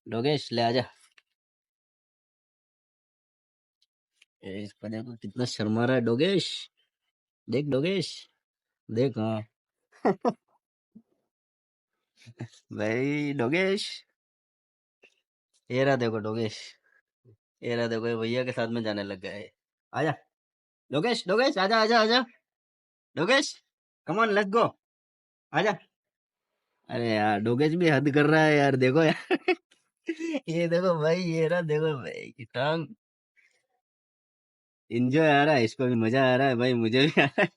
डोगेश ले आजा। इसको देखो कितना शर्मा रहा है डोगेश। देख डोगेश, देख। हाँ भाई डोगेश, ये रहा देखो डोगेश। ये रहा देखो, ये भैया के साथ में जाने लग गया है। आजा डोगेश, डोगेश आजा आजा आजा। Dogesh, come on let's go. आजा। अरे यार डोगेश भी हद कर रहा है यार, देखो यार। ये देखो भाई, ये रहा देखो भाई की टांग। इंजॉय आ रहा है, इसको भी मजा आ रहा है भाई, मुझे भी आ रहा है।